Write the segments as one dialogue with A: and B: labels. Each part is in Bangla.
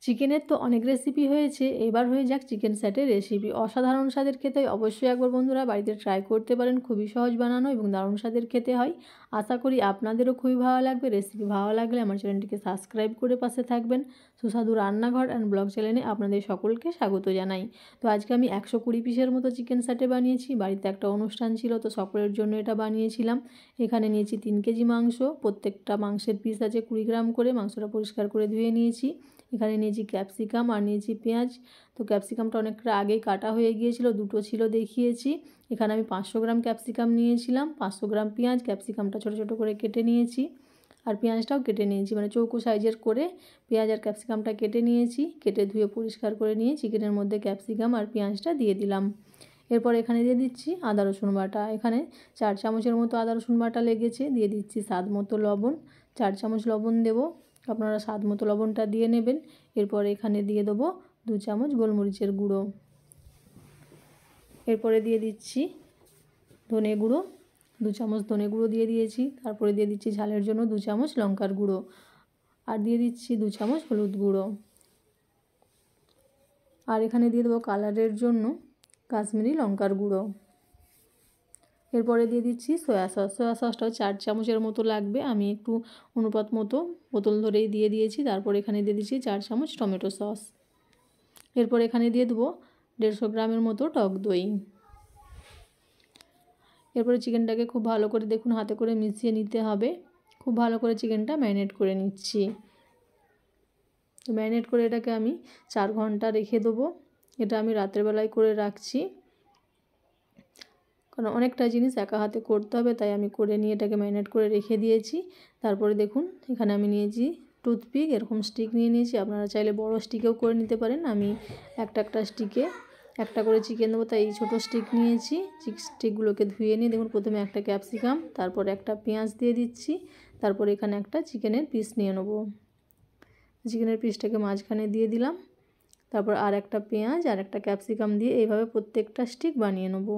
A: চিকেনের তো অনেক রেসিপি হয়েছে, এবার হয়ে যাক চিকেন স্যাটের রেসিপি। অসাধারণ স্বাদের খেতে হয়, অবশ্যই একবার বন্ধুরা বাড়িতে ট্রাই করতে পারেন। খুবই সহজ বানানো এবং দারুণ স্বাদের খেতে হয়। আশা করি আপনাদেরও খুবই ভালো লাগবে। রেসিপি ভালো লাগলে আমার চ্যানেলটিকে সাবস্ক্রাইব করে পাশে থাকবেন। সুস্বাদু রান্নাঘর অ্যান্ড ব্লগ চ্যানেলে আপনাদের সকলকে স্বাগত জানাই। তো আজকে আমি 120 পিসের মতো চিকেন স্যাটে বানিয়েছি। বাড়িতে একটা অনুষ্ঠান ছিল, তো সকলের জন্য এটা বানিয়েছিলাম। এখানে নিয়েছি 3 কেজি মাংস। প্রত্যেকটা মাংসের পিস আছে 20 গ্রাম করে। মাংসটা পরিষ্কার করে ধুয়ে নিয়েছি। এখানে নিয়েছি ক্যাপসিকাম আর নিয়েছি পেঁয়াজ। তো ক্যাপসিকামটা অনেকটা আগেই কাটা হয়ে গিয়েছিল, দুটো ছিল দেখিয়েছি। এখানে আমি 500 গ্রাম ক্যাপসিকাম নিয়েছিলাম, 500 গ্রাম পেঁয়াজ। ক্যাপসিকামটা ছোটো ছোটো করে কেটে নিয়েছি আর পেঁয়াজটাও কেটে নিয়েছি, মানে চৌকো সাইজের করে পেঁয়াজ আর ক্যাপসিকামটা কেটে নিয়েছি। কেটে ধুয়ে পরিষ্কার করে নিয়ে চিকেনের মধ্যে ক্যাপসিকাম আর পেঁয়াজটা দিয়ে দিলাম। এরপর এখানে দিয়ে দিচ্ছি আদা রসুন বাটা। এখানে 4 চামচের মতো আদা রসুন বাটা লেগেছে। দিয়ে দিচ্ছি স্বাদ মতো লবণ, 4 চামচ লবণ দেবো, আপনারা স্বাদ মতো লবণটা দিয়ে নেবেন। এরপর এখানে দিয়ে দেবো 2 চামচ গোলমরিচের গুঁড়ো। এরপরে দিয়ে দিচ্ছি ধনে গুঁড়ো, 2 চামচ ধনে গুঁড়ো দিয়ে দিয়েছি। তারপরে দিয়ে দিচ্ছি ঝালের জন্য 2 চামচ লঙ্কার গুঁড়ো, আর দিয়ে দিচ্ছি 2 চামচ হলুদ গুঁড়ো। আর এখানে দিয়ে দেবো কালারের জন্য কাশ্মীরি লঙ্কার গুঁড়ো। এরপরে দিয়ে দিচ্ছি সয়া সস। সয়া সসটাও 4 চামচের মতো লাগবে, আমি একটু অনুপাত মতো বোতল ধরেই দিয়ে দিয়েছি। তারপর এখানে দিয়ে দিচ্ছি 4 চামচ টমেটো সস। এরপর এখানে দিয়ে দেবো 150 গ্রামের মতো টক দই। এরপরে চিকেনটাকে খুব ভালো করে দেখুন হাতে করে মিশিয়ে নিতে হবে। খুব ভালো করে চিকেনটা ম্যারিনেট করে নিচ্ছি। তো ম্যারিনেট করে এটাকে আমি 4 ঘন্টা রেখে দেবো। এটা আমি রাতের বেলায় করে রাখছি, কারণ অনেকটা জিনিস একা হাতে করতে হবে, তাই আমি করে নিয়ে এটাকে ম্যারিনেট করে রেখে দিয়েছি। তারপরে দেখুন এখানে আমি নিয়েছি টুথপিক, এরকম স্টিক নিয়ে নিয়েছি। আপনারা চাইলে বড় স্টিকেও করে নিতে পারেন। আমি একটা স্টিকে একটা করে চিকেন দেবো, তাই এই ছোটো স্টিক নিয়েছি। স্টিকগুলোকে ধুয়ে নিয়ে দেখুন প্রথমে একটা ক্যাপসিকাম, তারপর একটা পেঁয়াজ দিয়ে দিচ্ছি। তারপর এখানে একটা চিকেনের পিস নিয়ে নেব। চিকেনের পিসটাকে মাঝখানে দিয়ে দিলাম। তারপর আর একটা পেঁয়াজ আর একটা ক্যাপসিকাম দিয়ে এইভাবে প্রত্যেকটা স্টিক বানিয়ে নেব।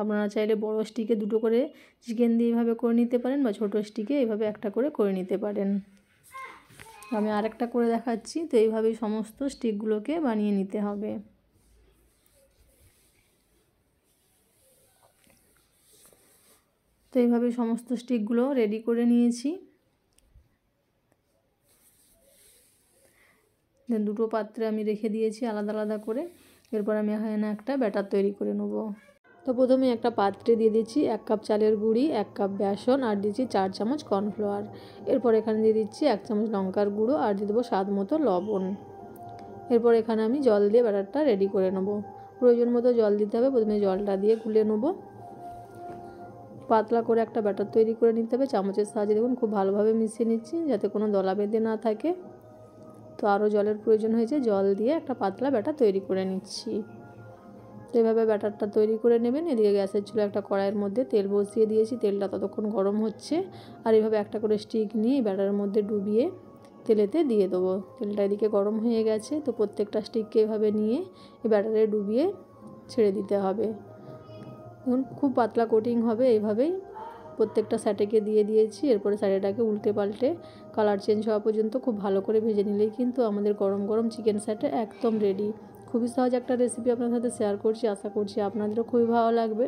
A: আপনারা চাইলে বড় স্টিকে 2টো করে চিকেন দিয়ে এইভাবে করে নিতে পারেন, বা ছোটো স্টিকে এইভাবে একটা করে নিতে পারেন। আমি আরেকটা করে দেখাচ্ছি। তো এইভাবেই সমস্ত স্টিকগুলোকে বানিয়ে নিতে হবে। তো এইভাবে সমস্ত স্টিকগুলো রেডি করে নিয়েছি। দেন 2টো পাত্রে আমি রেখে দিয়েছি আলাদা আলাদা করে। এরপর আমি এখানে একটা ব্যাটার তৈরি করে নেব। তো প্রথমে একটা পাত্রে দিয়ে দিচ্ছি 1 কাপ চালের গুঁড়ি, 1 কাপ বেসন, আর দিচ্ছি 4 চামচ কর্নফ্লাওয়ার। এরপর এখানে দিয়ে দিচ্ছি 1 চামচ লঙ্কার গুঁড়ো, আর দিয়ে দেবো স্বাদ মতো লবণ। এরপর এখানে আমি জল দিয়ে ব্যাটারটা রেডি করে নেব। প্রয়োজন মতো জল দিতে হবে। প্রথমে জলটা দিয়ে গুলে নেব। পাতলা করে একটা ব্যাটার তৈরি করে নিতে হবে। চামচের সাহায্যে দেখুন খুব ভালোভাবে মিশিয়ে নিচ্ছি, যাতে কোনো দলা বেঁধে না থাকে। তো আরও জলের প্রয়োজন হয়েছে, জল দিয়ে একটা পাতলা ব্যাটার তৈরি করে নিচ্ছি। তো এভাবে ব্যাটারটা তৈরি করে নেবেন। এদিকে গ্যাসের চুলায় একটা কড়াইয়ের মধ্যে তেল বসিয়ে দিয়েছি। তেলটা ততক্ষণ গরম হচ্ছে। আর এইভাবে একটা করে স্টিক নিয়ে ব্যাটারের মধ্যে ডুবিয়ে তেলেতে দিয়ে দেবো। তেলটা এদিকে গরম হয়ে গেছে। তো প্রত্যেকটা স্টিককে এভাবে নিয়ে এই ব্যাটারে ডুবিয়ে ছেড়ে দিতে হবে। দেখুন খুব পাতলা কোটিং হবে। এইভাবেই প্রত্যেকটা স্যাটেকে দিয়ে দিয়েছি। এরপরে স্যাটেটাকে উল্টে পাল্টে কালার চেঞ্জ হওয়া পর্যন্ত খুব ভালো করে ভেজে নিলেই কিন্তু আমাদের গরম গরম চিকেন স্যাটে একদম রেডি। খুবই সহজ একটা রেসিপি আপনাদের সাথে শেয়ার করছি, আশা করছি আপনাদেরও খুবই ভালো লাগবে।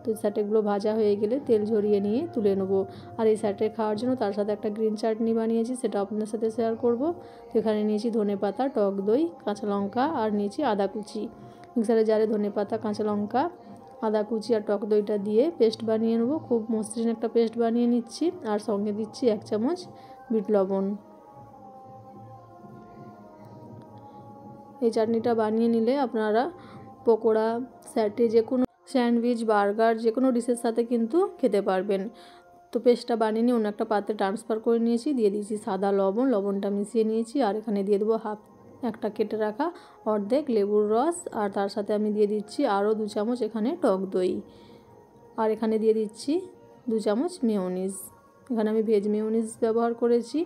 A: তো স্যাটেগুলো ভাজা হয়ে গেলে তেল ঝরিয়ে নিয়ে তুলে নেব। আর এই স্যাটে খাওয়ার জন্য তার সাথে একটা গ্রিন চাটনি বানিয়েছি, সেটা আপনাদের সাথে শেয়ার করব। তো এখানে নিয়েছি ধনেপাতা, টক দই, কাঁচা লঙ্কা, আর নিয়েছি আদা কুচি। মিক্সারে জারে ধনেপাতা, কাঁচা লঙ্কা, আদা কুচি আর টক দইটা দিয়ে পেস্ট বানিয়ে নেব। খুব মসৃণ একটা পেস্ট বানিয়ে নিচ্ছি। আর সঙ্গে দিচ্ছি 1 চামচ বিট লবণ। এই চাটনিটা বানিয়ে নিলে আপনারা পকোড়া, স্যাটে, যে কোনো স্যান্ডউইচ, বার্গার, যে কোনো ডিশের সাথে কিন্তু খেতে পারবেন। তো পেস্টটা বানিয়ে নিয়ে অন্য একটা পাত্রে ট্রান্সফার করে নিয়েছি। দিয়ে দিয়েছি সাদা লবণ, লবণটা মিশিয়ে নিয়েছি। আর এখানে দিয়ে দেবো একটা কেটে রাখা অর্ধেক লেবুর রস। আর তার সাথে আমি দিয়ে দিচ্ছি আরও 2 চামচ এখানে টক দই। আর এখানে দিয়ে দিচ্ছি 2 চামচ মেয়োনিজ। এখানে আমি ভেজ মেয়োনিজ ব্যবহার করেছি।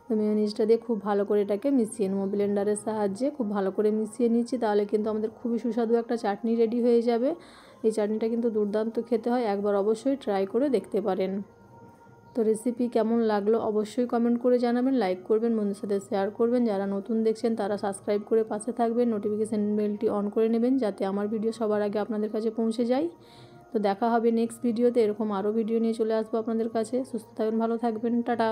A: তো মেয়োনিজটা দিয়ে খুব ভালো করে এটাকে মিশিয়ে নেব। ব্লেন্ডারের সাহায্যে খুব ভালো করে মিশিয়ে নিচ্ছি। তাহলে কিন্তু আমাদের খুবই সুস্বাদু একটা চাটনি রেডি হয়ে যাবে। এই চাটনিটা কিন্তু দুর্দান্ত খেতে হয়, একবার অবশ্যই ট্রাই করে দেখতে পারেন। তো রেসিপি কেমন লাগলো অবশ্যই কমেন্ট করে জানাবেন, লাইক করবেন, বন্ধুদের সাথে শেয়ার করবেন। যারা নতুন দেখছেন তারা সাবস্ক্রাইব করে পাশে থাকবেন, নোটিফিকেশান বেলটি অন করে নেবেন যাতে আমার ভিডিও সবার আগে আপনাদের কাছে পৌঁছে যায়। তো দেখা হবে নেক্সট ভিডিওতে, এরকম আরও ভিডিও নিয়ে চলে আসবো আপনাদের কাছে। সুস্থ থাকবেন, ভালো থাকবেন, টাটা।